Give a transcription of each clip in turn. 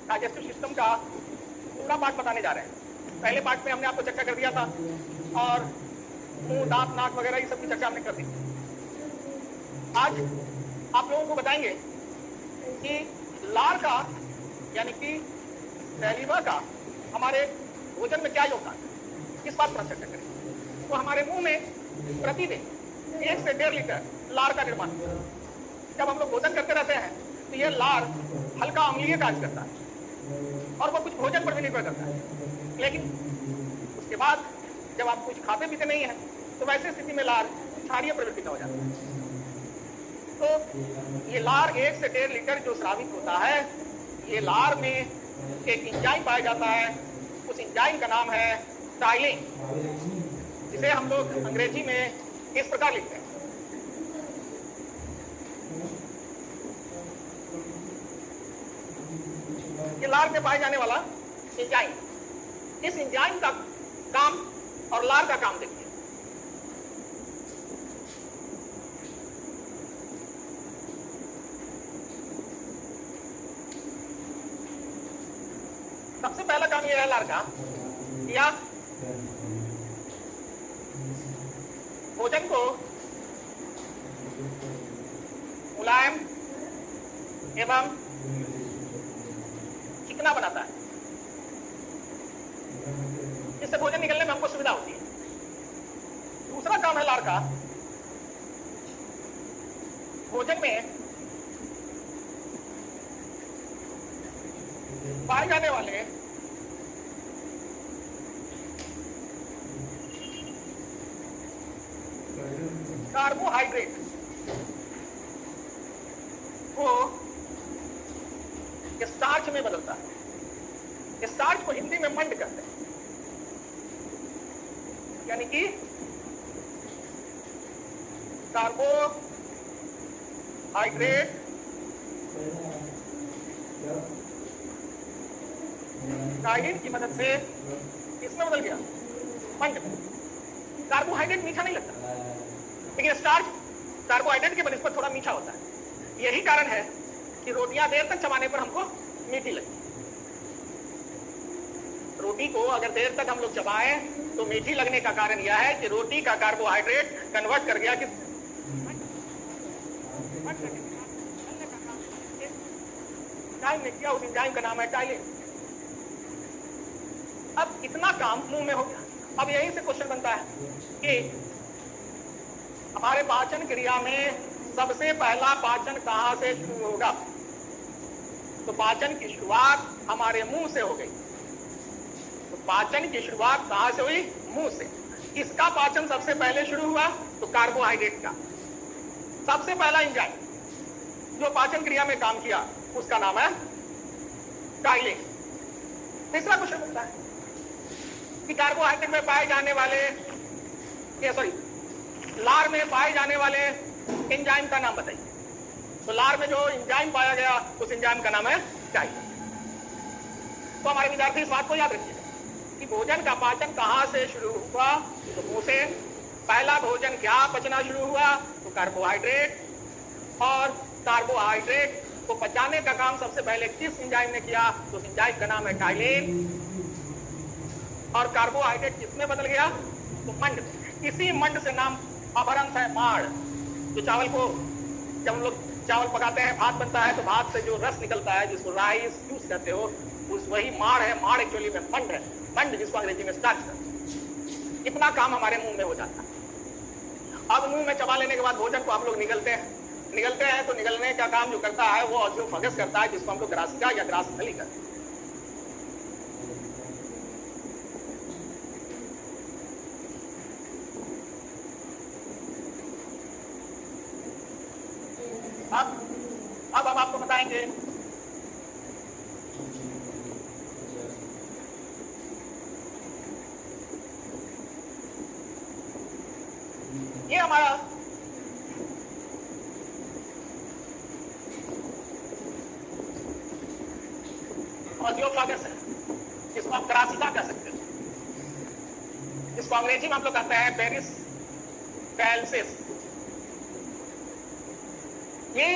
Digestive system का पूरा part बताने जा रहे हैं। पहले पार्ट में हमने आपको चर्चा कर दिया था और मुंह, दांत, नाक वगैरह ये सब की चर्चा हमने कर दी। आज आप लोगों को बताएंगे कि लार का यानी कि सैलिवा का हमारे भोजन में क्या योगदान है, इस बात पर चर्चा करेंगे। तो हमारे मुंह में प्रतिदिन 1 से 1.5 लीटर लार का निर्माण होता है। जब हम लोग भोजन करते रहते हैं तो यह लार हल्का अम्लीय कार्य करता है और वो कुछ भोजन पर भी निर्भर करता है, लेकिन उसके बाद जब आप कुछ खाते पीते नहीं हैं तो वैसे स्थिति में लार क्षारीय प्रवृत्ति का हो जाता है। तो ये लार 1 से 1.5 लीटर जो स्रावित होता है, ये लार में एक एंजाइम पाया जाता है। उस एंजाइम का नाम है टाइलिन, जिसे हम लोग अंग्रेजी में इस प्रकार लिखते हैं। ये लार में पाए जाने वाला एंजाइम, इस एंजाइम का काम और लार का काम देखिए। सबसे पहला काम यह है लार का, या भोजन को मुलायम एवं चिकना बनाता है, इससे भोजन निकलने में हमको सुविधा होती है। दूसरा काम है लार का, भोजन में पाए जाने वाले कार्बोहाइड्रेट को स्टार्च में बदलता है। स्टार्च को हिंदी में मंड कहते हैं, यानी कि कार्बोहाइड्रेट टाइलिन की मदद से इसमें बदल गया मंड में। कार्बोहाइड्रेट मीठा नहीं लगता, लेकिन स्टार्च कार्बोहाइड्रेट के बनिस्बत थोड़ा मीठा होता है। यही कारण है कि रोटियां देर तक चबाने पर हमको मीठी लगती। रोटी को अगर देर तक हम लोग चबाएं तो मीठी लगने का कारण यह है कि रोटी का कार्बोहाइड्रेट कन्वर्ट कर गया कि एंजाइम ने किया। उस एंजाइम का नाम है टाइलिन। अब इतना काम मुंह में हो गया। अब यहीं से क्वेश्चन बनता है कि हमारे पाचन क्रिया में सबसे पहला पाचन कहां से शुरू होगा? तो पाचन की शुरुआत हमारे मुंह से हो गई। तो पाचन की शुरुआत कहां से हुई? मुंह से। किसका पाचन सबसे पहले शुरू हुआ? तो कार्बोहाइड्रेट का। सबसे पहला एंजाइम जो पाचन क्रिया में काम किया उसका नाम है टाइलिन। तीसरा क्वेश्चन बनता है कि कार्बोहाइड्रेट में पाए जाने वाले लार में पाए जाने वाले एंजाइम का नाम बताइए। तो लार में जो एंजाइम पाया गया उस एंजाइम का नाम है टाइलिन। तो हमारे विद्यार्थी इस बात को याद रखिए कि भोजन का पाचन कहां से शुरू हुआ? तो मुंह से। पहला भोजन क्या पचना शुरू हुआ? तो कार्बोहाइड्रेट। और कार्बोहाइड्रेट को पचाने का काम सबसे पहले किस एंजाइम ने किया? तो उस एंजाइम का नाम है टाइलिन। और कार्बोहाइड्रेट किसमें बदल गया? तो मंड। इसी मंड से नाम अपभ्रंश है माड़। जो चावल को जब हम लोग चावल पकाते हैं, भात बनता है, तो भात से जो रस निकलता है जिसको राइस जूस कहते हो, उस वही माड़ है। माड़ एक्चुअली में मंड है। मंड जिसको अंग्रेजी में स्टार्च कहते हैं। इतना काम हमारे मुंह में हो जाता है। अब मुंह में चबा लेने के बाद भोजन को हम लोग निगलते हैं तो निगलने का काम जो करता है वो ऑस्योफेगस करता है, जिसको हम लोग ग्रासिका या ग्रास नली कहते हैं। अब हम आपको बताएंगे ये हमारा ऑस्योफेगस है, जिसको आप ग्रासिका कह सकते हो। इसको अंग्रेजी में हम लोग कहते हैं पेरिस्टाल्सिस। ये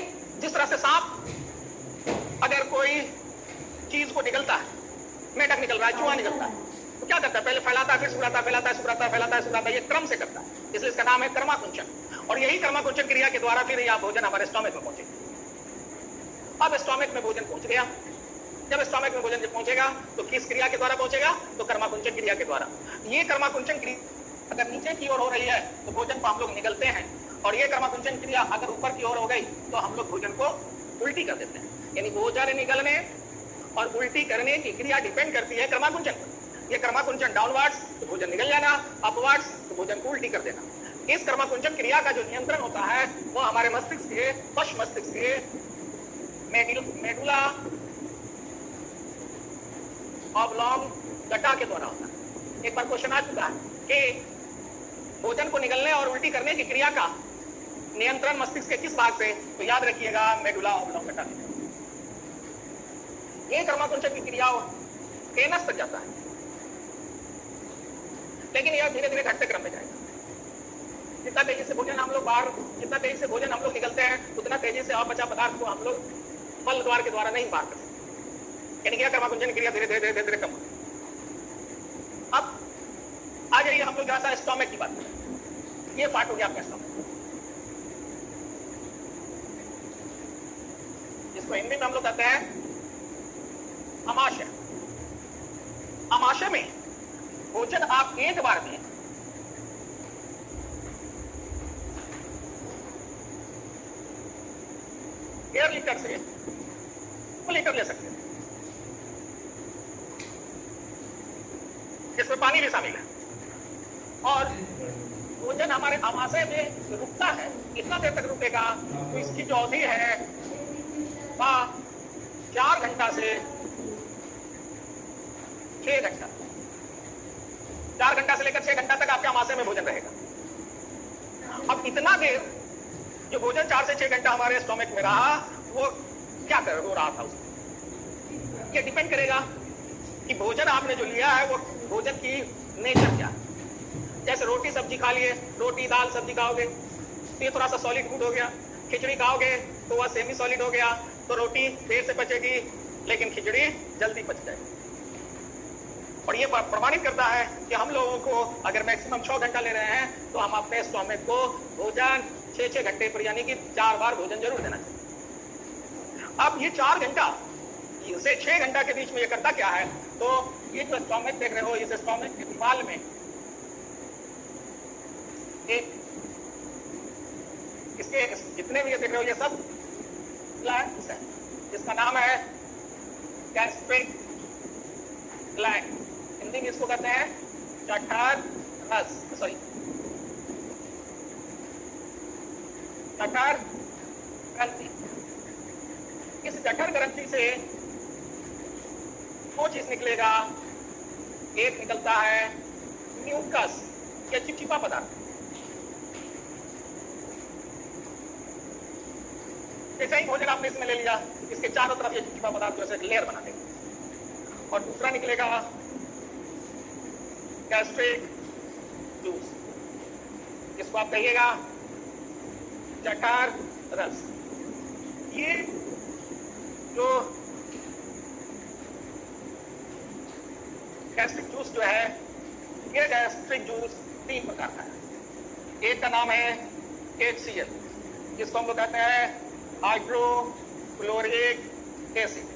जिस तरह से सांप अगर कोई चीज को निकलता है, मेढक निकल रहा है, चूहा निकलता है, तो क्या करता है? पहले फैलाता है, फिर सुराता है, फैलाता है, सुराता है, फैलाता है, सुराता है, ये क्रम से करता है, इसलिए इसका नाम है कर्माकुंचन। और यही कर्माकुंचन क्रिया के द्वारा फिर यह भोजन हमारे स्टोमक में पहुंचेगा। अब स्टोमक में भोजन पहुंच गया, जब स्टोमक में भोजन जब पहुंचेगा तो किस क्रिया के द्वारा पहुंचेगा? तो कर्माकुंचन क्रिया के द्वारा। ये कर्माकुंचन क्रिया अगर नीचे की ओर हो रही है तो भोजन को हम लोग निगलते हैं, और ये कर्माकुंचन क्रिया अगर ऊपर की ओर हो गई तो हम लोग भोजन को उल्टी कर देते हैं। यानी भोजन निगलने और उल्टी करने की क्रिया डिपेंड करती है कर्माकुंचन पर। ये कर्माकुंचन डाउनवर्ड्स तो भोजन निकल जाना, अपवर्ड्स तो भोजन को उल्टी कर देना। इस कर्माकुंचन क्रिया का जो नियंत्रण होता है वो हमारे मस्तिष्क के, पश्च मस्तिष्क के मेडुला ऑब्लॉन्ग गटा के द्वारा होता है। एक बार क्वेश्चन आ चुका है कि भोजन को निगलने और उल्टी करने की क्रिया का नियंत्रण मस्तिष्क के किस भाग से? तो याद रखिएगा, मेडुला ऑब्लॉन्ग गटा। ये कर्माकुंचन की क्रिया एनस तक जाता है, लेकिन यह धीरे धीरे घटते क्रम में जाएगा। जितना तेजी से भोजन हम लोग बाहर, जितना तेजी से भोजन हम लोग निकलते हैं उतना तेजी से अपचा पदार्थ को हम लोग बल द्वार के द्वारा नहीं बाहर कर सकते। यानी क्या कर्माकुंचन क्रिया धीरे धीरे धीरे धीरे कम होती है। अब आ जाइए हम लोग जरा सा स्टोमक की बात करें। ये पार्ट हो गया आपका स्टोमक, जिसको हिंदी में हम लोग कहते हैं अमाशय। अमाशय में भोजन आप एक बार में 1.5 लीटर से 2 लीटर ले सकते हैं, इसमें पानी भी शामिल है। और भोजन हमारे अमाशय में रुकता है, कितना देर तक रुकेगा? तो इसकी जो अवधि है वह 4 घंटा से 6 घंटा, 4 घंटा से लेकर 6 घंटा तक आपके अमाशय में भोजन रहेगा। अब इतना देर जो भोजन 4 से 6 घंटा हमारे स्टोमक में रहा, वो क्या हो रहा था उसमें? ये डिपेंड करेगा कि भोजन आपने जो लिया है वो भोजन की नेचर क्या है। जैसे रोटी सब्जी खा लिए, रोटी दाल सब्जी खाओगे तो ये थोड़ा सा सॉलिड फूड हो गया। खिचड़ी खाओगे तो वह सेमी सॉलिड हो गया, तो रोटी देर से पचेगी लेकिन खिचड़ी जल्दी पच जाएगी। और ये प्रमाणित करता है कि हम लोगों को अगर मैक्सिमम 6 घंटा ले रहे हैं तो हम अपने स्टोमक को भोजन 6-6 घंटे पर यानी कि 4 बार भोजन जरूर देना चाहिए। अब ये 4 घंटा से 6 घंटा के बीच में ये करता क्या है? तो ये जो स्टोमक देख रहे हो, इस स्टोमक के दीवार में एक, इसके जितने भी ये देख रहे हो ये सब ग्लैंड्स है, इसका नाम है गैस्ट्रिक ग्लैंड। हिंदी में इसको कहते हैं जठर रस, सॉरी जठर ग्रंथि। इस जठर ग्रंथि से 2 चीज निकलेगा। एक निकलता है म्यूकस, या चिपचिपा पदार्थ। जैसे ही भोजन आपने इसमें ले लिया, इसके चारों तरफ ये चिपचिपा पदार्थ जैसे लेयर बना देगा। और दूसरा निकलेगा गैस्ट्रिक जूस, इसको आप कहिएगा जठर रस। ये जो गैस्ट्रिक जूस जो है, ये गैस्ट्रिक जूस 3 प्रकार का है। एक का नाम है HCl, जिसको हम लोग कहते हैं हाइड्रोक्लोरिक एसिड।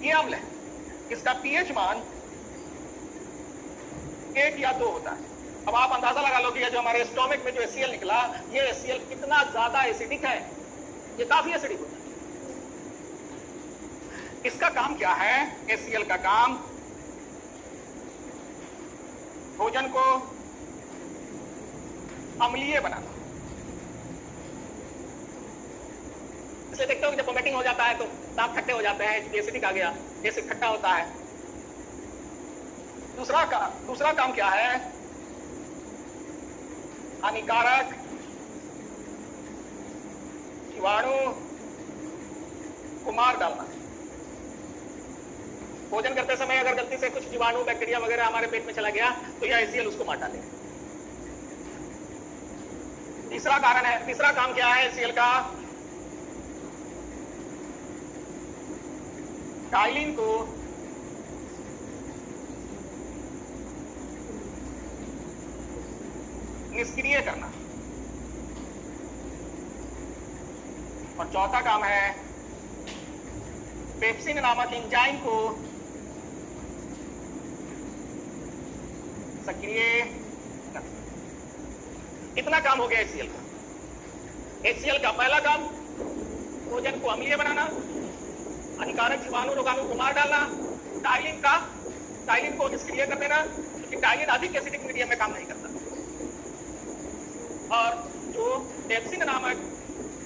ये अम्ल है, इसका pH मान 1 या 2 होता है। अब आप अंदाजा लगा लो कि ये जो हमारे स्टोमक में जो HCl निकला, ये HCl कितना ज्यादा एसिडिक है। ये काफी एसिडिक होता है। इसका काम क्या है? HCl का काम भोजन को अम्लीय बनाना। इसलिए देखते हो कि जब वोमिटिंग हो जाता है तो दांत खट्टे हो जाते हैं, एसिडिक आ गया, एसिड खट्टा होता है। दूसरा काम क्या है? हानिकारक जीवाणु को मार डालना। भोजन करते समय अगर गलती से कुछ जीवाणु बैक्टीरिया वगैरह हमारे पेट में चला गया तो यह HCl उसको मार डालेगा। तीसरा काम क्या है HCl का? डाइलिन को निष्क्रिय करना। और चौथा काम है पेप्सिन नामक एंजाइम को सक्रिय करना। इतना काम हो गया HCl का। HCl का पहला काम भोजन को अम्लीय बनाना, हानिकारक जीवाणु रोगाणु को मार डालना, टाइलिन को निष्क्रिय कर देना, क्योंकि टाइलिन अधिक एसिडिक मीडियम में काम नहीं करता। और जो पेप्सिन नामक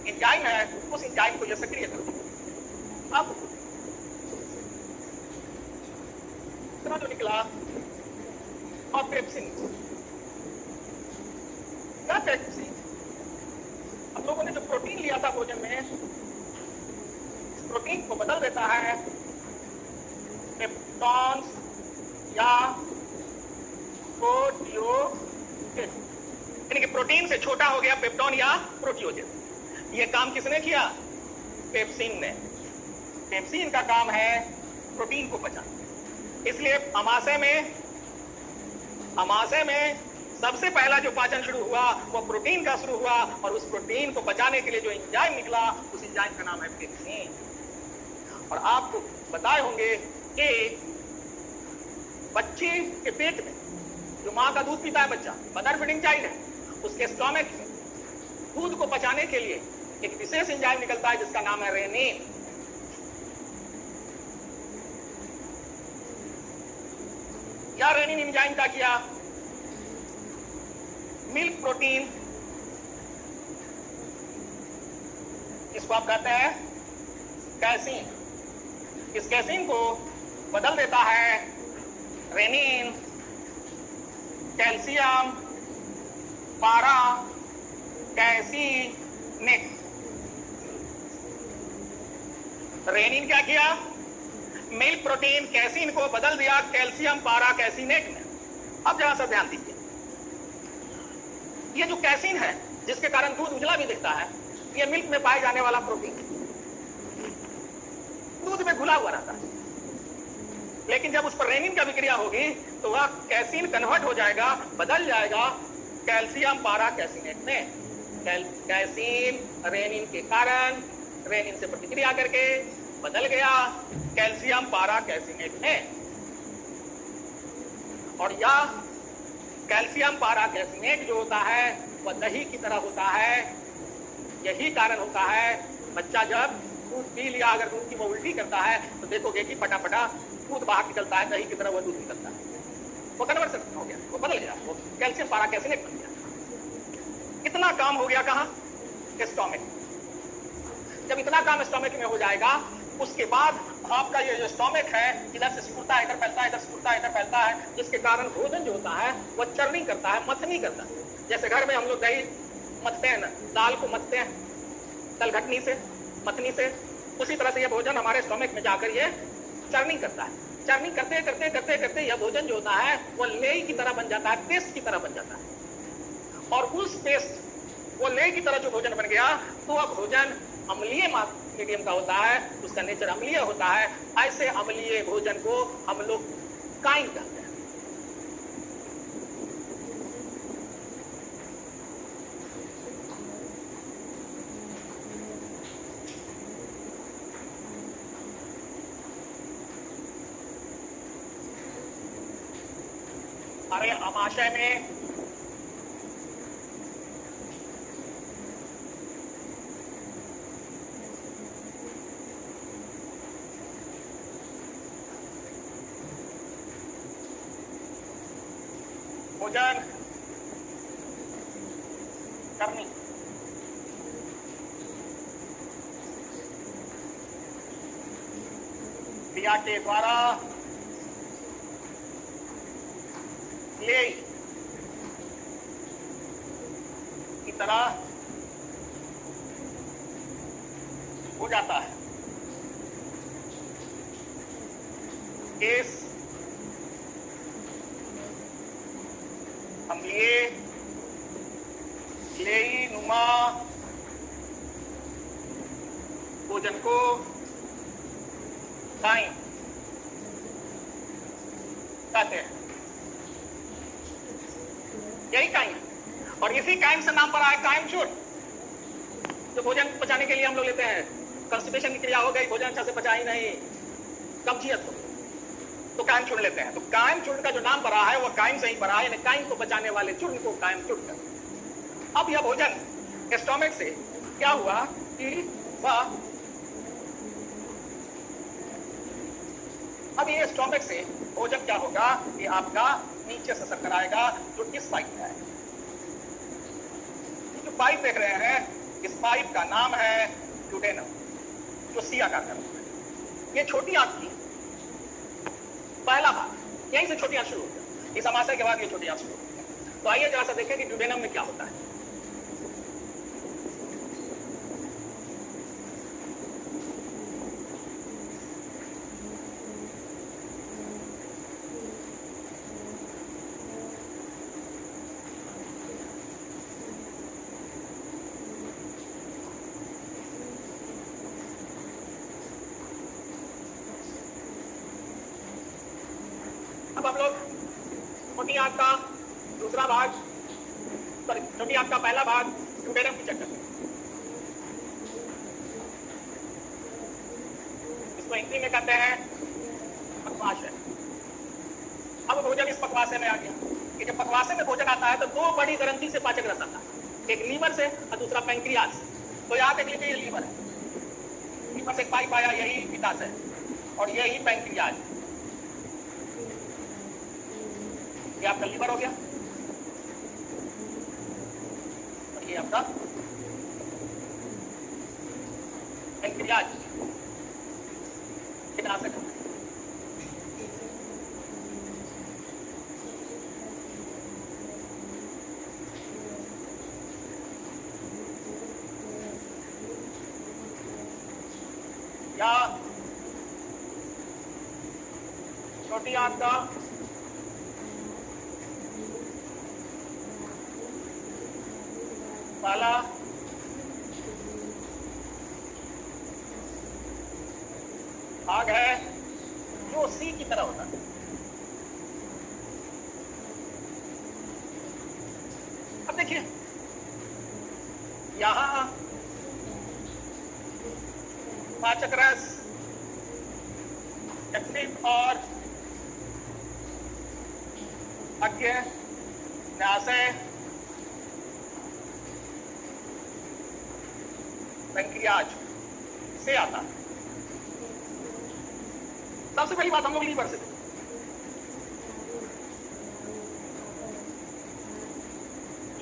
एंजाइम है उस एंजाइम को यह सक्रिय कर देता। अब इतना जो निकला और पेप्सिन क्या पेप्सिन, अब लोगों ने जो प्रोटीन लिया था भोजन में, प्रोटीन को बदल देता है पेप्टॉन्स या प्रोटियोजेन, यानी कि प्रोटीन से छोटा हो गया पेप्टॉन या प्रोटियोजेन। ये काम किसने किया? पेप्सिन ने। पेप्सिन का काम है प्रोटीन को पचाना। इसलिए अमाशय में सबसे पहला जो पाचन शुरू हुआ वो प्रोटीन का शुरू हुआ, और उस प्रोटीन को पचाने के लिए जो एंजाइम निकला उस एंजाइम का नाम है पेप्सिन। और आपको बताए होंगे कि बच्चे के पेट में जो मां का दूध पीता है बच्चा, मदर फीडिंग चाइल्ड है, उसके स्टोमक में दूध को पचाने के लिए एक विशेष एंजाइम निकलता है जिसका नाम है रेनिन। या रेनिन एंजाइम क्या किया? मिल्क प्रोटीन, इसको आप कहते हैं कैसीन, इस कैसीन को बदल देता है रेनिन, कैल्शियम, पारा कैसीनेट। रेनिन क्या किया? मिल्क प्रोटीन कैसीन को बदल दिया कैल्शियम पारा कैसीनेट में। अब जरा सा ध्यान दीजिए, ये जो कैसीन है जिसके कारण दूध उजला भी दिखता है, ये मिल्क में पाए जाने वाला प्रोटीन दूध में घुला हुआ रहता है, लेकिन जब उस पर रेनिन की अभिक्रिया होगी तो वह कैसीन कन्वर्ट हो जाएगा, बदल जाएगा कैल्शियम पारा कैसीनेट में। कैसीन रेनिन के कारण रेनिन से प्रतिक्रिया करके बदल गया कैल्शियम पारा कैसीनेट में। और यह कैल्शियम पारा कैसीनेट जो होता है वह दही की तरह होता है। यही कारण होता है बच्चा जब दूध पी लिया, अगर दूध की वो उल्टी करता है तो देखोगे कि फटाफटा दूध बाहर निकलता है, दही की तरह वो दूध निकलता है। वो कन्वर्सन हो गया, वो बदल गया, वो कैल्शियम पारा कैसीनेट बन गया। इतना काम हो गया कहां? स्टोमक। जब इतना काम स्टोमक में हो जाएगा उसके बाद आपका ये जो स्टोमक है इधर से सिकुड़ता है, इधर फैलता है, इधर सिकुड़ता है, इधर फैलता है, जिसके कारण भोजन जो होता है वह चर्निंग करता है, मथनी करता है। जैसे घर में हम लोग दही मथते हैं ना, दाल को मथते हैं तलघटनी से, मथनी से, उसी तरह से यह भोजन हमारे स्टोमक में जाकर ये चर्निंग करता है। चर्निंग करते करते करते करते यह भोजन जो होता है वो लेई की तरह बन जाता है, पेस्ट की तरह बन जाता है। और उस पेस्ट, वो लेई की तरह जो भोजन बन गया तो वह भोजन अम्लीय मीडियम का होता है, उसका नेचर अम्लीय होता है। ऐसे अम्लीय भोजन को हम लोग काइन कहते हैं। हमारे आमाशय में भोजन करनी, क्रिया के द्वारा ले की तरह हो जाता है। इस अम्लीय लेई नुमा भोजन को काइन कहते हैं। यही काइन है। और और इसी कायम से नाम पर आया कायम चूर्ण, जो भोजन पचाने के लिए हम लोग लेते हैं। कंस्टिपेशन की क्रिया हो गई, भोजन अच्छा से पचा ही नहीं, कब्जियत हो गई, तो कायम चूर्ण लेते हैं। तो कायम चूर्ण का जो नाम पड़ा है वो कायम से ही पड़ा है, यानी कायम को बचाने वाले चूर्ण को कायम चूर्ण कर। अब यह भोजन स्टोमक से क्या हुआ कि वह अब ये स्टोमक से भोजन क्या होगा कि आपका नीचे से शक्कर आएगा, जो इस पाइप में आएगा। जो पाइप देख रहे हैं, इस पाइप का नाम है ड्यूडेनम, जो सी आकार का है। ये छोटी आंत की पहला भाग, यहीं से छोटी आंत शुरू होती है। इस अमाशय के बाद ये छोटी आंत शुरू होती है। तो आइए जरा सा देखें कि ड्यूडेनम में क्या होता है। अब हम लोग छोटी आंत का दूसरा भाग, सॉरी छोटी आंत का पहला भाग ड्यूडेनम की चेक करते हैं। इसको हिंदी में कहते हैं पक्वाशय। अब भोजन इस पक्वाशय में आ गया कि जब पक्वाशय में भोजन आता है तो दो बड़ी ग्रंथि से पाचक रस आता है, एक लीवर से और दूसरा पैंक्रियाज से। तो यहाँ देख लीजिए, ये लीवर है, लीवर से एक पाइप आया, यही पित्ताशय और यही पैंक्रियाज। ये आपका लीवर हो गया और ये आपका पैंक्रियाज। पित्ताशय या छोटी आंत का पहला भाग है जो सी की तरह होता है। अब देखिए यहां पाचक रस, यकृत और अज्ञ, न्यासय, पैंक्रियाज से आता है। सबसे पहली बात हम लोग लीवर से देखें।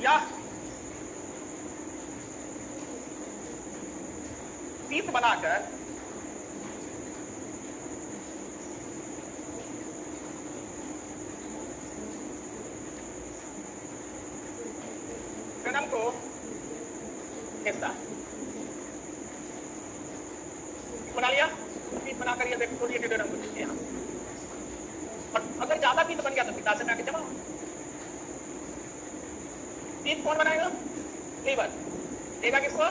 यह पीत बनाकर ड्यूडेनम को भेजता है। बना लिया, पीत बनाकर ये देखो, ये ड्यूडेनम को भेजते हैं। और अगर ज्यादा पीत बन गया तो पित्ताशय में आके जमा हो। पीत कौन बनाएगा? लीवर देगा किसको?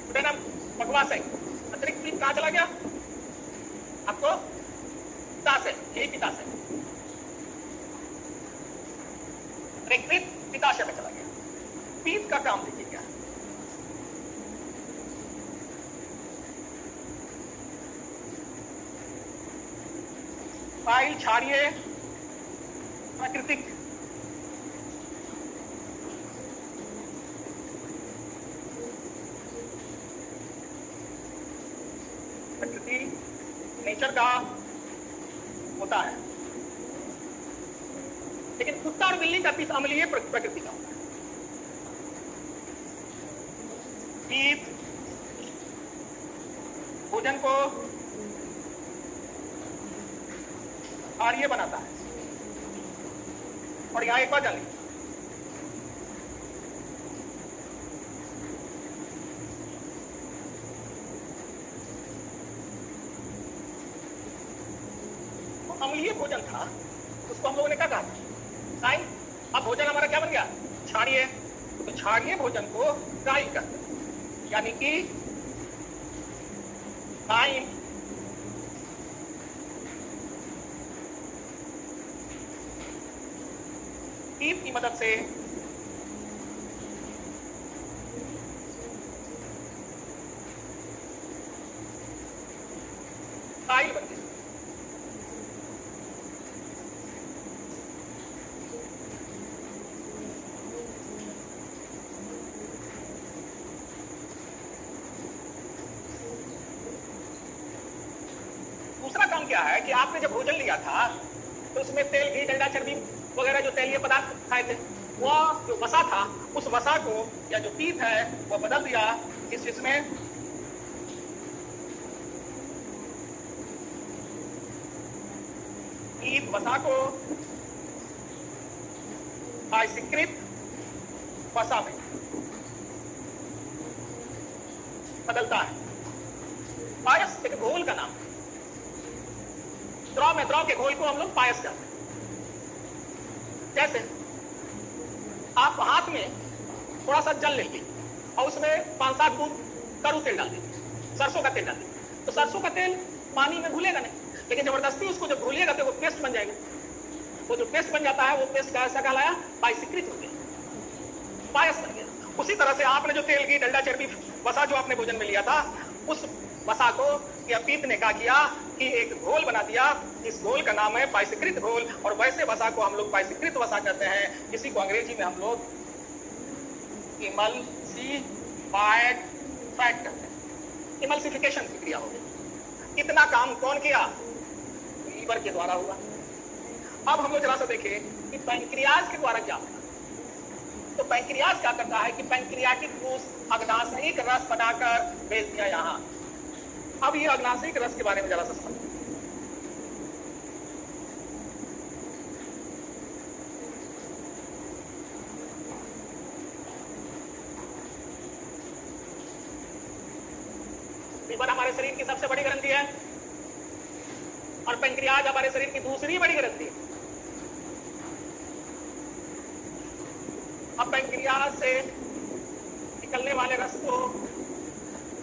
ड्यूडेनम, पक्वाशय। अतिरिक्त पीत कहां चला गया आपको? पित्ताशय, यही पित्ताशय। यकृत पित्ताशय में चला गया। पीत का काम देखिए क्या है। फाइल छाड़िए, प्राकृतिक प्रकृति नेचर का होता है, लेकिन कुत्ता और बिल्ली का पीत अम्लीय प्रकृति का होता है। पीत भोजन को क्षारीय बनाता है। और यहां एक बात जान लीजिए, तो अम्लीय भोजन था, उसको हम लोगों ने क्या कहा? साइन। अब भोजन हमारा क्या बन गया? क्षारीय। तो क्षारीय भोजन को ड्राई करते हैं, यानी कि साइन ईफ की मदद से फाइल बनती है। दूसरा काम क्या है कि आपने जब भोजन लिया था तो उसमें तेल, घी, डंडा, चर्बी वगैरह जो तेलीय पदार्थ खाए थे, वो जो वसा था उस वसा को या जो पीत है वो बदल दिया इस इसमें पीत वसा को आइसिकृत वसा में बदलता है। पायस एक घोल का नाम है। द्रव के घोल को हम लोग पायस कहते हैं। जैसे आप हाथ में थोड़ा सा जल लेंगे और उसमें 5-7 बूंद कड़ू तेल डाल देंगे, सरसों का तेल डाल देंगे, तो सरसों का तेल पानी में घुलेगा नहीं, लेकिन जबरदस्ती उसको जब घुलेगा तो वो पेस्ट बन जाएगा। वो जो पेस्ट बन जाता है वो पेस्ट कैसा कहलाया? पायसीकृत हो गया, पायस बन गया। उसी तरह से आपने जो तेल, घी, डंडा, चर्बी, वसा जो आपने भोजन में लिया था, उस वसा को या पीत ने क्या किया कि एक घोल बना दिया। इस घोल का नाम है पायसीकृत घोल, और वैसे वसा को हम लोग पायसीकृत वसा कहते हैं। इसी को अंग्रेजी में हम लोग इमल्सिफाइड फैट कहते हैं। इमल्सिफिकेशन की क्रिया हो गई। इतना काम कौन किया? लीवर के द्वारा हुआ। अब हम लोग जरा सा देखें कि पैंक्रियाज के द्वारा क्या होगा। तो पैंक्रियाज क्या करता है कि पैंक्रियाटिक जूस अग्नाशयिक रस बनाकर भेज दिया यहाँ। अब ये अग्नाशयिक रस के बारे में जरा सा समझ। लीवर हमारे शरीर की सबसे बड़ी ग्रंथि है और पैंक्रियाज हमारे शरीर की दूसरी बड़ी ग्रंथि है। अब पैंक्रियाज से निकलने वाले रस को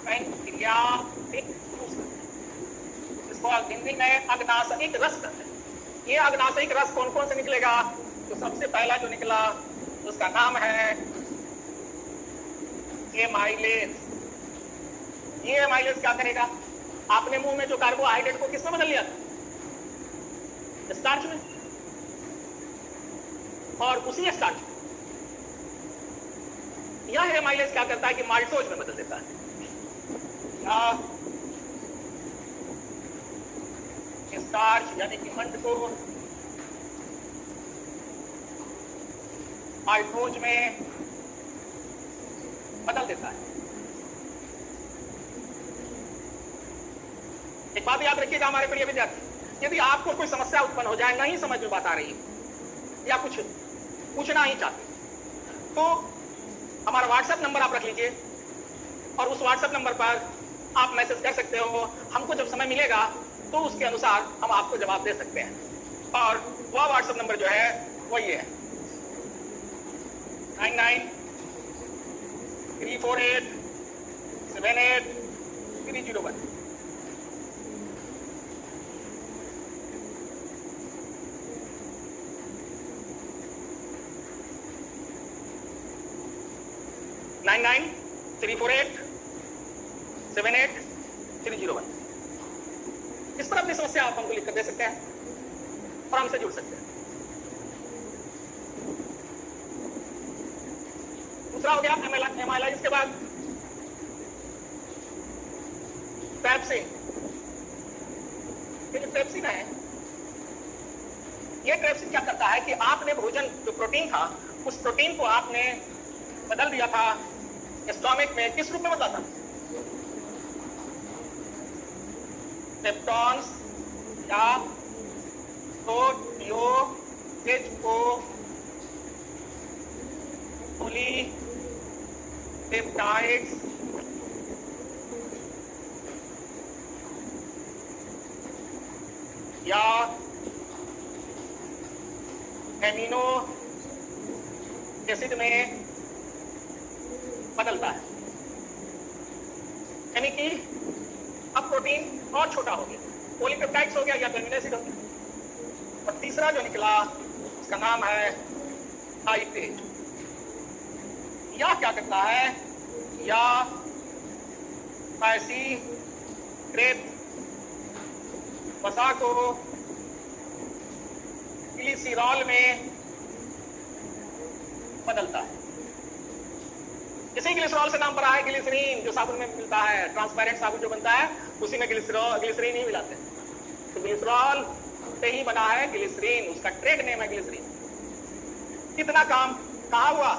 पैंक्रियाटिक जूस, इसको हिंदी में अग्नाशयिक रस कहते हैं। ये अग्नाशयिक रस कौन कौन से निकलेगा? तो सबसे पहला जो निकला उसका नाम है एमाइलेज। ये एमाइलेज क्या करेगा? आपने मुंह में जो कार्बोहाइड्रेट को किसमें बदल लिया था? स्टार्च में, और उसी स्टार्च में यह एमाइलेज क्या करता है कि माल्टोज में बदल देता है। स्टार्च यानी कि मंड को माल्टोज में बदल देता है। एक बात याद रखिएगा हमारे प्रिय विद्यार्थी, यदि आपको कोई समस्या उत्पन्न हो जाए, नहीं समझ में बात आ रही या कुछ पूछना ही चाहते, तो हमारा व्हाट्सएप नंबर आप रख लीजिए और उस व्हाट्सएप नंबर पर आप मैसेज कर सकते हो। हमको जब समय मिलेगा तो उसके अनुसार हम आपको जवाब दे सकते हैं। और वह व्हाट्सएप नंबर जो है वो ये है 9934878301। नाइन 34878 इस पर अपनी समस्या आप हमको लिखकर दे सकते हैं और हमसे जुड़ सकते हैं। दूसरा हो गया एमाइलाइज के बाद पेप्सिन। ये जो पेप्सिन है, ये पेप्सिन क्या करता है कि आपने भोजन जो प्रोटीन था उस प्रोटीन को आपने बदल दिया था स्टोमिक में। किस रूप में बदला था? पेप्टॉन्स या प्रोटियोजेज को पॉलीपेप्टाइड्स या एमिनो एसिड में बदलता है। यानी कि अब प्रोटीन और छोटा हो गया, पॉलीपेप्टाइड्स हो गया या एमिनो एसिड हो गया। और तीसरा जो निकला उसका नाम है लाइपेज। यह क्या करता है, या ऐसी कृत वसा को ग्लिसरॉल में बदलता है। इसी ग्लिसरॉल से नाम पड़ा है ग्लिसरीन, जो साबुन में मिलता है, ट्रांसपेरेंट साबुन जो बनता है उसी में ग्लिसरीन ही मिलाते हैं। तो ग्लिसरॉल से ही बना है ग्लिसरीन, उसका ट्रेड नेम है ग्लिसरीन। कितना काम कहां हुआ,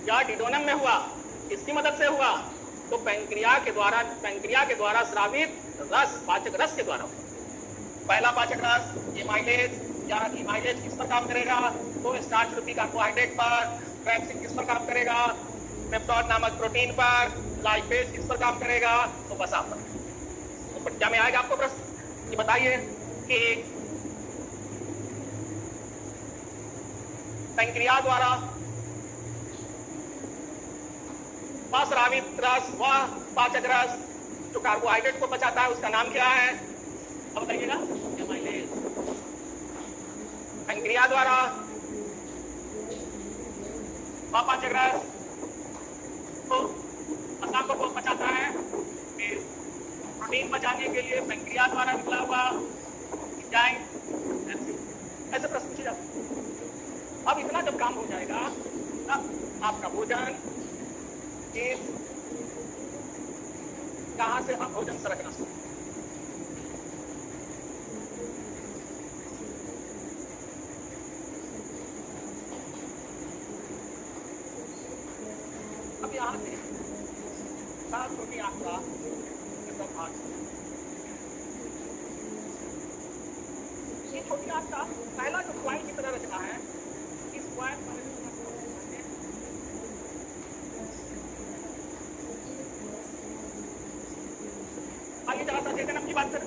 या डिडोनम में हुआ, इसकी मदद से हुआ। तो पैंक्रिया के द्वारा स्रावित रस, पाचक रस के द्वारा हुआ। पहला पाचक रस एमाइलेज, या एमाइलेज किस पर काम करेगा, तो स्टार्च रूपी कार्बोहाइड्रेट पर। ट्राइप्सिन किस पर काम करेगा, पेप्टोड नामक प्रोटीन पर। लाइपेज किस पर काम करेगा, तो वसा पर। तो परीक्षा में आएगा आपको प्रश्न, ये बताइए कि पैंक्रिया द्वारा स्रावित रस, वह पाचक रस जो कार्बोहाइड्रेट को बचाता है, उसका नाम क्या है, अब बताइएगा, एमाइलेज। पैंक्रिया द्वारा पाचक रस तो वसा को बचाता है, प्रोटीन बचाने के लिए पैंक्रिया द्वारा निकला हुआ एंजाइम। ऐसे प्रश्न पूछे जाते हैं। अब इतना जब काम हो जाएगा, तब आपका भोजन कहां से आप भोजन सरकना शुरू। अब यहां से छोटी आपका भाग, ये छोटी आंख का पहला जो पॉइंट की तरह रचना है, इस पॉइंट पर आइए जरा सा चेतन की बात करें।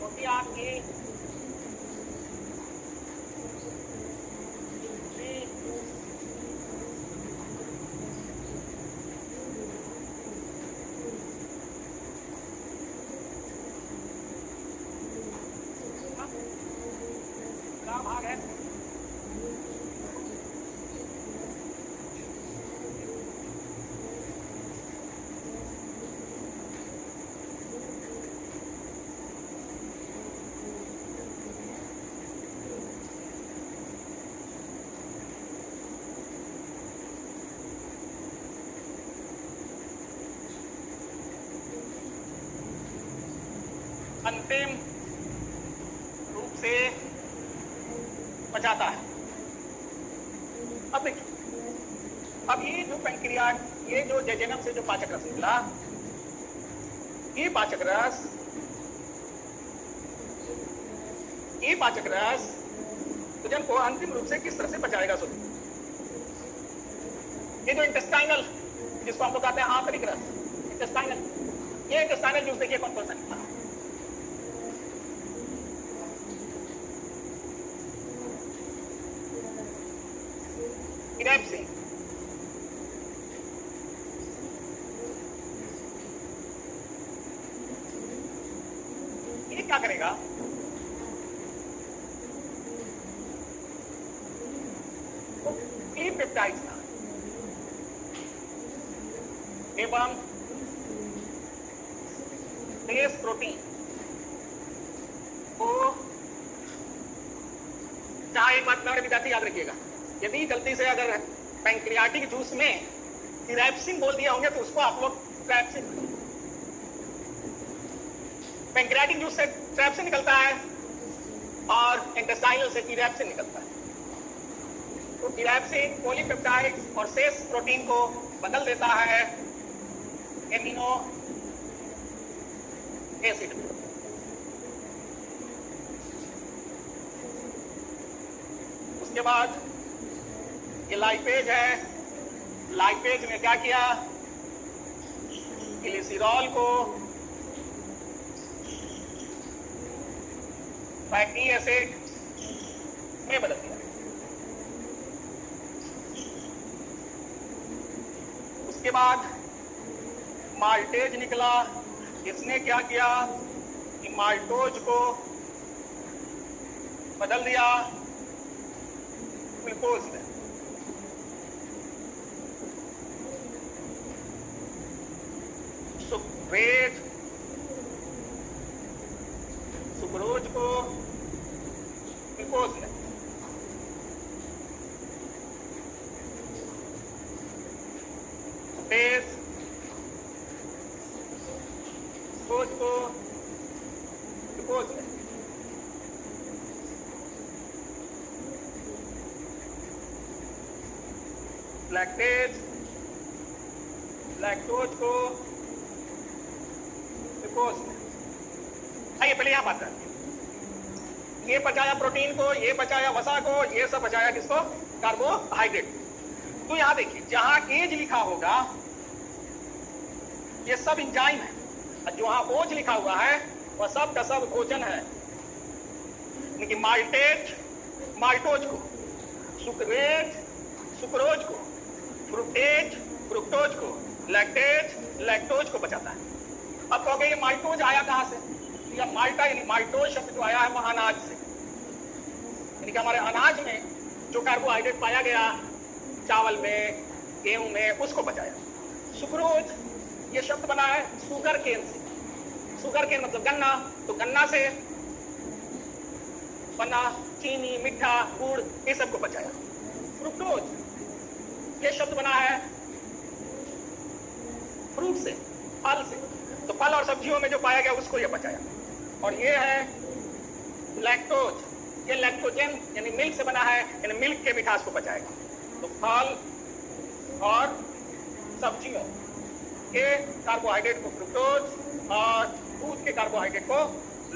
छोटी आंख की भाग है, अंतिम रूप से बचाता है। अब देखिए, अब ये जो पैंक्रिया, ये जो जेजेनम से जो पाचक रस निकला, ये पाचक रस भोजन को अंतिम रूप से किस तरह से पचाएगा। सोचिए, ये जो इंटेस्टाइनल, जिसको हम लोग कहते हैं आंतरिक रस, इंटेस्टाइनल, ये इंटेस्टाइनल जूस देखिए कौन कौन सा निकला। इरेप्सिन, ये क्या करेगा, तो ई पेप्टाइड्स का एवं बेस प्रोटीन को, जहां एक बात मेरे विद्यार्थी याद रखिएगा, यदि गलती से अगर पैंक्रियाटिक जूस में इरेप्सिन बोल दिया होंगे तो उसको आप लोग ट्रैप्सिन, पैंक्रियाटिक जूस से ट्रैप्सिन निकलता है और इंटेस्टाइनल से इरेप्सिन निकलता है। तो इरेप्सिन पॉलीपेप्टाइड और शेष प्रोटीन को बदल देता है एमिनो एसिड में। उसके बाद ये लाइपेज है, लाइपेज ने क्या किया, ग्लिसरॉल को फैटी एसिड में बदल दिया। उसके बाद माल्टेज निकला। इसने क्या किया कि माल्टोज को बदल दिया ग्लूकोज में। सुक्रेज सुक्रोज को ग्लूकोज में। बेस ग्लूकोज को ग्लूकोज में। लैक्टेज लैक्टोज को ग्लूकोज में। आइए पहले यहां बात करते हैं। ये बचाया प्रोटीन को, ये बचाया वसा को, ये सब बचाया किसको? कार्बोहाइड्रेट। तो यहां देखिए जहां एज लिखा होगा ये सब एंजाइम है, और जहां ओज लिखा हुआ है वह सब का सब भोजन है। यानी माल्टेज माल्टोज को, सुक्रेज सुक्रोज को, फ्रुक्टेज फ्रुक्टोज को, लैक्टेज लैक्टोज को बचाता है। अब कहोगे ये माल्टोज आया कहां से? या माल्टा यानी माल्टोज शब्द जो आया है वह अनाज से, यानी कि हमारे अनाज में जो कार्बोहाइड्रेट पाया गया, चावल में, गेहूं में, उसको बचाया। सुक्रोज ये शब्द बना है शुगर केन से। शुगर केन मतलब गन्ना, तो गन्ना से बना चीनी, मीठा, गुड़, ये सबको बचाया। फ्रुक्टोज ये शब्द बना है फ्रूट से, फल से, तो फल और सब्जियों में जो पाया गया उसको ये बचाया। और ये है लैक्टोज, ये लैक्टोजेन यानी मिल्क से बना है, यानी मिल्क के मिठास को बचाएगा। तो फल और सब्जियों के कार्बोहाइड्रेट को फ्रुक्टोज और दूध के कार्बोहाइड्रेट को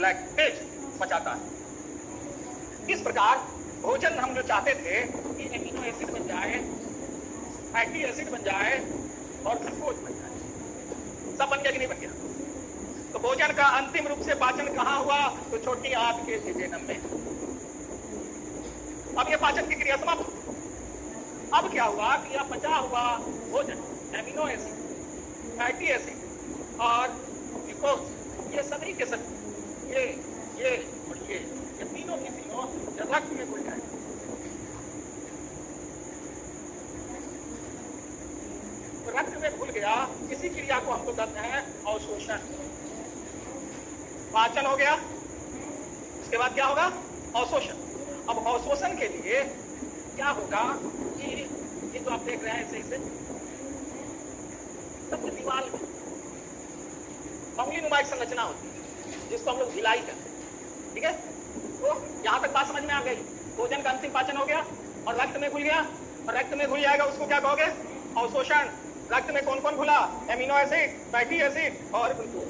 लैक्टेज बचाता है। इस प्रकार भोजन हम जो चाहते थे कि एमिनो एसिड बन जाए, फैटी एसिड बन जाए और ग्लूकोज बन जाए, सब बन गया कि नहीं बन गया? तो भोजन का अंतिम रूप से पाचन कहां हुआ? तो छोटी आंत के जेजनम में। अब ये पाचन की क्रिया समाप्त। अब क्या हुआ कि यह बचा हुआ भोजन, एमिनो एसिड, फैटी एसिड और ग्लूकोज, ये सभी के सभी ये और ये तीनों के तीनों रक्त में घुल जाए। तो रक्त में घुल गया, इसी क्रिया को हम तो कहते हैं अवशोषण। पाचन हो गया, उसके बाद क्या होगा? अवशोषण। अब अवशोषण के लिए क्या होगा कि ये जो आप देख रहे हैं ऐसे ऐसे सब दीवार में फंगली नुमाइक संरचना होती है जिसको हम लोग भिलाई कहते हैं। ठीक है, तो यहां तक बात समझ में आ गई। भोजन का अंतिम पाचन हो गया और रक्त में घुल गया, और रक्त में घुल जाएगा उसको क्या कहोगे? अवशोषण। रक्त में कौन कौन घुला? एमिनो एसिड, फैटी एसिड और ग्लूकोज।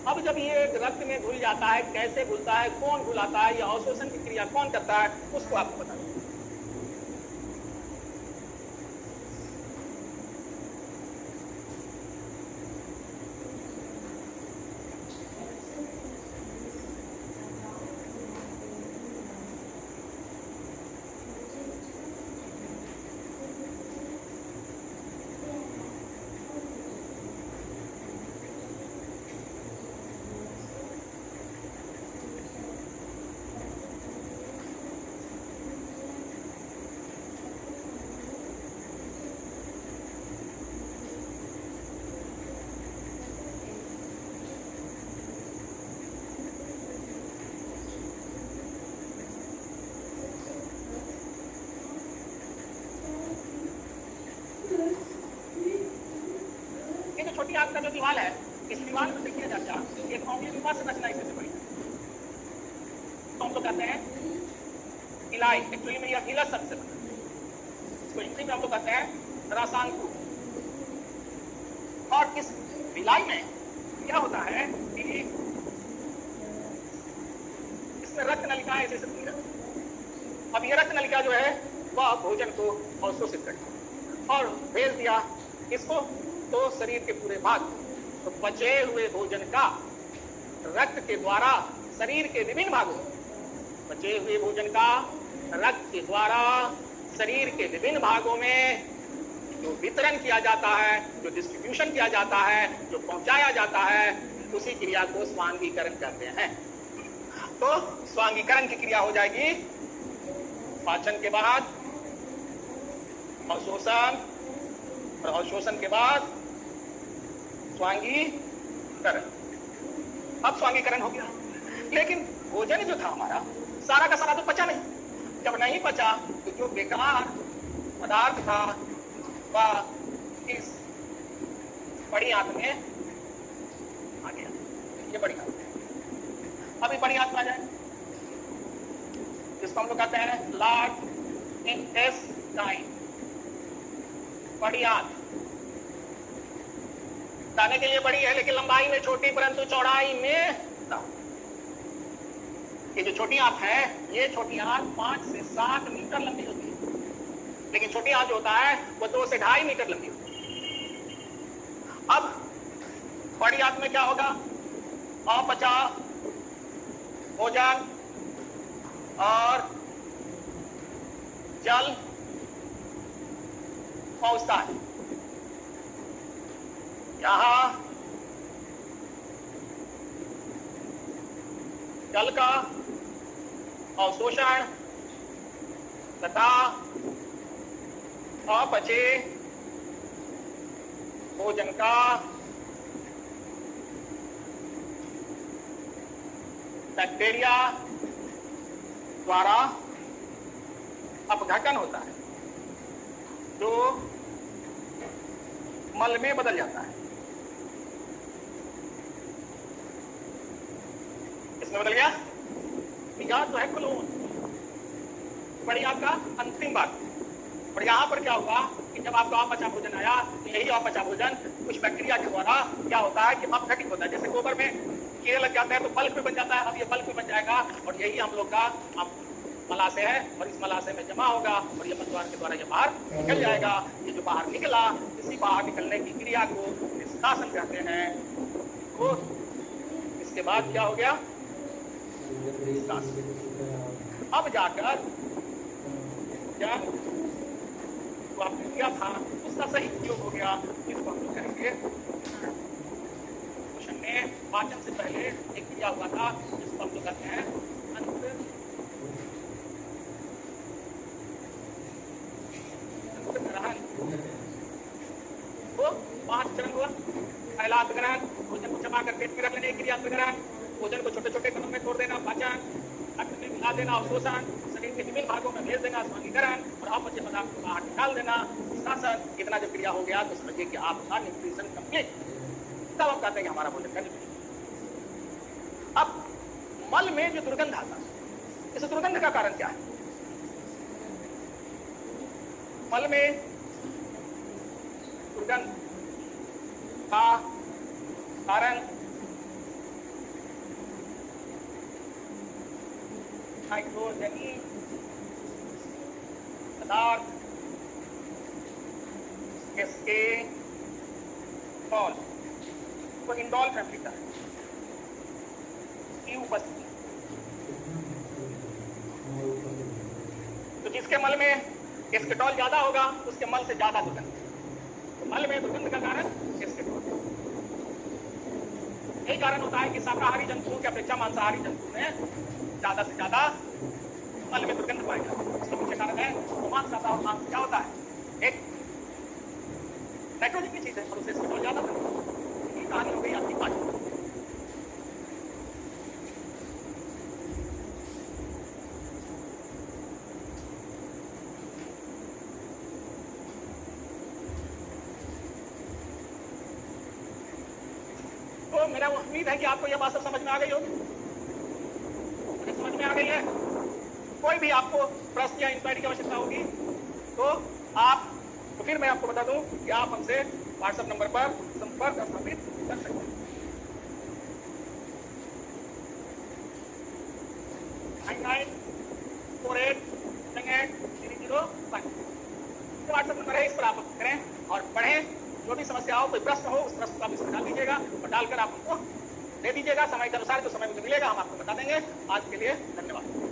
अब जब ये रक्त में घुल जाता है, कैसे घुलता है, कौन घुलाता है, या अवशोषण की क्रिया कौन करता है, उसको आपको बता। आंत का जो दीवार है, इस दीवार में देखिए चाचा, एक फंगली संरचना इससे बड़ी है, तो हम लोग कहते हैं इलाई। एक्चुअली में यह गिलस से बना है, इसको हिंदी में हम लोग कहते हैं रसांकु। और इस इलाई में क्या होता है कि इसमें रक्त नलिका ऐसे बनती है। अब यह रक्त नलिका जो है वह भोजन को अवशोषित करती और भेज दिया इसको तो शरीर के पूरे भाग, तो बचे हुए भोजन का रक्त के द्वारा शरीर के विभिन्न भागों में, बचे हुए भोजन का रक्त के द्वारा शरीर के विभिन्न भागों में जो वितरण किया जाता है, जो डिस्ट्रीब्यूशन किया जाता है, जो पहुंचाया जाता है, उसी क्रिया को स्वांगीकरण कहते हैं। तो स्वांगीकरण की क्रिया हो जाएगी पाचन के बाद अवशोषण, और अवशोषण के बाद स्वांगीकरण। अब स्वांगीकरण हो गया, लेकिन भोजन जो था हमारा सारा का सारा तो पचा नहीं। जब नहीं पचा तो जो बेकार पदार्थ था वह इस बड़ी आंत में आ गया। ये बड़ी आंत है। अभी बड़ी आंत में आ जाए, जिसको हम लोग कहते हैं लार्ज इंटेस्टाइन, बड़ी आंत। दाने के लिए बड़ी है लेकिन लंबाई में छोटी, परंतु चौड़ाई में कम। ये जो छोटी आंत है, ये छोटी आंत 5 से 7 मीटर लंबी होती है, लेकिन छोटी आंत जो होता है वो 2 से 2.5 मीटर लंबी होती है। अब बड़ी आंत में क्या होगा? अपचा भोजन और जल पहुंचता है। यहां जल का अवशोषण तथा अपचे भोजन का बैक्टीरिया द्वारा अपघटन होता है, जो मल में बदल जाता है। इसमें बदल गया। या तो है क्लोन, बड़ी आपका अंतिम बात। और यहां पर क्या हुआ कि जब आपका अपचा भोजन आया तो यही अपचा भोजन कुछ बैक्टीरिया के द्वारा क्या होता है कि अपघटित होता है। जैसे गोबर में कीड़े लग जाते हैं तो बल्क भी बन जाता है। अब ये बल्क भी बन जाएगा और यही हम लोग का मलाशय है, और इस मलाशय में जमा होगा और ये मलद्वार के द्वारा ये बाहर निकल जाएगा। ये जो बाहर निकला, इसी बाहर निकलने की क्रिया को निष्कासन कहते हैं। तो इसके बाद क्या हो गया? अब जाकर क्या तो आपने किया था उसका सही उपयोग हो गया। इसको हम लोग करेंगे क्वेश्चन में। पाचन से पहले एक क्रिया हुआ था जिसको हम लोग कहते हैं वो 5 चरण हुआ। पहला अंतग्रहण, भोजन को जमा कर पेट में रख लेने की क्रिया अंतग्रहण, भोजन को छोटे छोटे कणों में तोड़ देना पाचन, रक्त में मिला देना अवशोषण, शरीर के विभिन्न भागों में भेज देना स्वांगीकरण, और अपचे पदार्थ को बाहर निकाल देना निष्कासन। इतना जब क्रिया हो गया तो समझिए कि आपका न्यूट्रिशन कंप्लीट। तब हम कहते हैं कि हमारा भोजन का न्यूट्रिशन। अब मल में जो दुर्गंध आता है, इस दुर्गंध का कारण क्या है? मल में दुर्गंध का कारण नाइट्रोजनी पदार्थ इसके इंडोल, वो इंडोल फैमिली का है की उपस्थिति। तो जिसके मल में एस्केटॉल ज्यादा होगा उसके मल से ज्यादा दुर्गंध। तो मल में दुर्गंध का कारण एस्केटॉल। यही कारण होता है कि शाकाहारी जंतुओं की अपेक्षा मांसाहारी जंतु में ज्यादा से ज्यादा मल में दुर्गंध पाई जाती है। इसका मुख्य कारण है मांस ज्यादा, और मांस क्या होता है? एक नाइट्रोजन की चीज है और उसे एस्केटॉल ज्यादा बनता है। ये कहानी हो गई आपकी पाचन। तो मेरा उम्मीद है कि आपको यह बात सब समझ में आ गई होगी। समझ में आ गई है? कोई भी आपको प्रश्न या इंक्वायरी की आवश्यकता होगी तो आप, तो फिर मैं आपको बता दूं कि आप हमसे व्हाट्सएप नंबर पर संपर्क स्थापित कर सकते हैं। 99483830 व्हाट्सएप नंबर है, इस पर आप करें और पढ़ें। जो भी समस्या हो, कोई प्रश्न हो, उस प्रश्न को आप इसमें डाल दीजिएगा और डालकर आप हमको दे दीजिएगा। समय के अनुसार जो समय मुझे मिलेगा हम आपको बता देंगे। आज के लिए धन्यवाद।